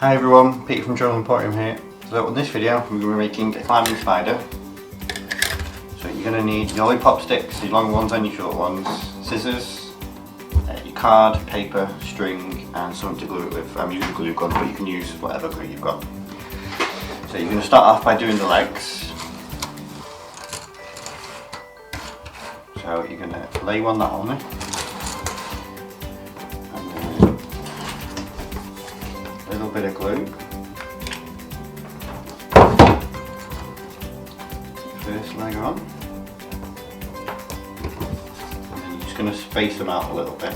Hi everyone, Pete from Joel Emporium here. So in this video we're going to be making a climbing spider. So you're going to need your lollipop sticks, your long ones and your short ones, scissors, your card, paper, string and something to glue it with. I'm using a glue gun, but you can use whatever glue you've got. So you're going to start off by doing the legs. So you're going to lay one that on there. A little bit of glue. First leg on. And then you're just going to space them out a little bit.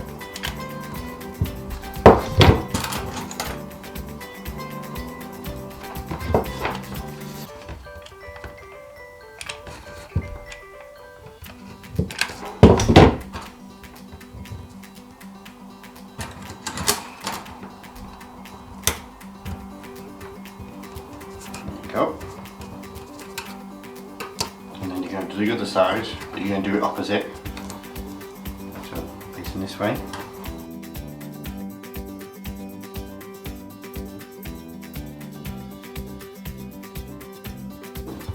Go. And then you're going to do the other side, but you're going to do it opposite. So facing this way.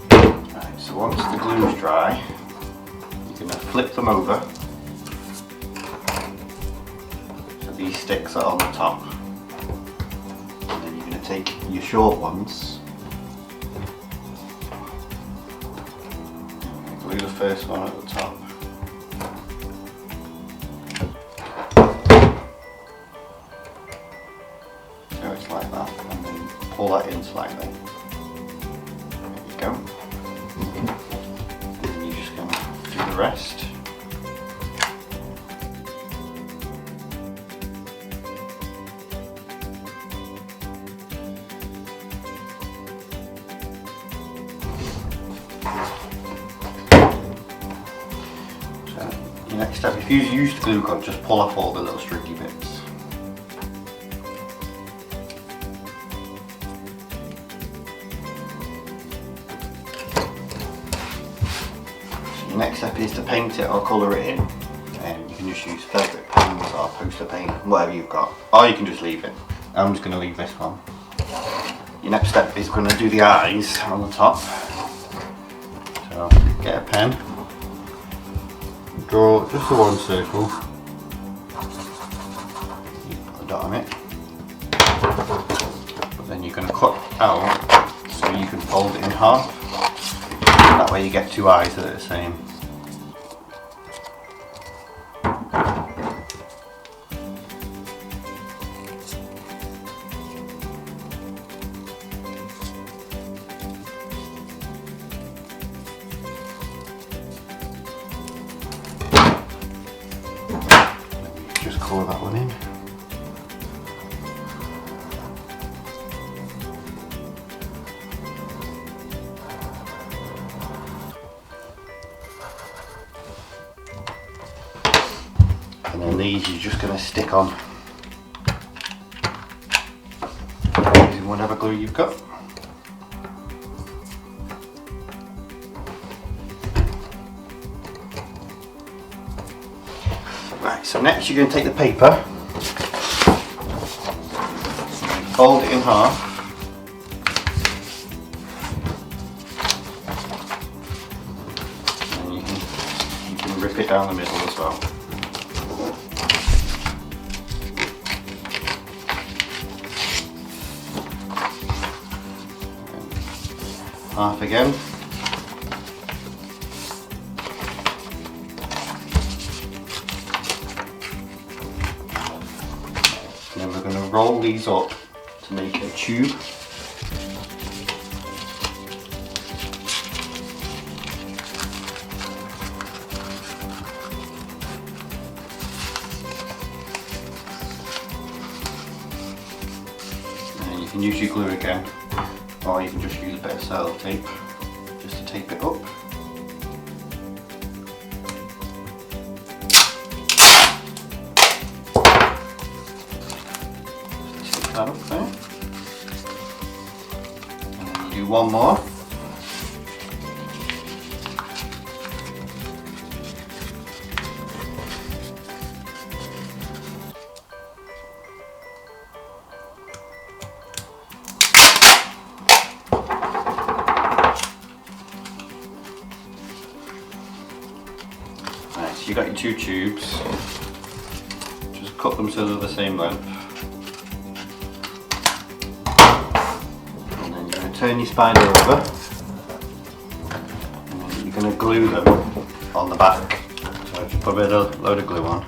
Right, so once the glue is dry, you're going to flip them over. So these sticks are on the top. And then you're going to take your short ones. Glue the first one at the top. So it's like that, and then pull that in slightly. There you go. And you're just going to do the rest. Next step, if you use the glue gun, just pull off all the little stringy bits. So your next step is to paint it or colour it in. And you can just use velvet pens or poster paint, whatever you've got. Or you can just leave it. I'm just going to leave this one. Your next step is going to do the eyes on the top. So get a pen. Draw just the one circle, you put a dot on it, but then you're going to cut out so you can fold it in half, that way you get two eyes that are the same. Just colour that one in. And then these you're just going to stick on using whatever glue you've got. Right, so next you're going to take the paper, fold it in half, and you can rip it down the middle as well. Half again. And then we're going to roll these up to make a tube. And then you can use your glue again, or you can just use a bit of sellotape just to tape it up. That up there. And then you do one more. you got your 2 tubes. Just cut them so they're the same length. And then you're going to turn your spider over. And then you're going to glue them on the back. So just put a load of glue on.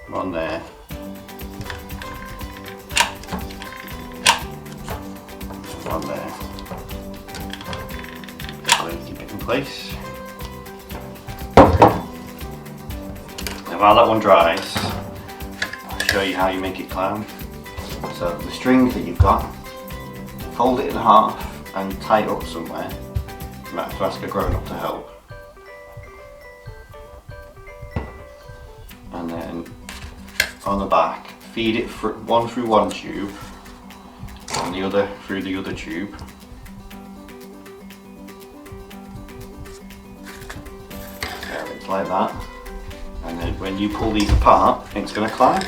One there. One there. Keep it in place. Now while that one dries, I'll show you how you make it climb. So the string that you've got, fold it in half and tie it up somewhere. You might have to ask a grown-up to help. And then on the back, feed it one through one tube and the other through the other tube. There, it's like that. And then when you pull these apart, it's going to climb.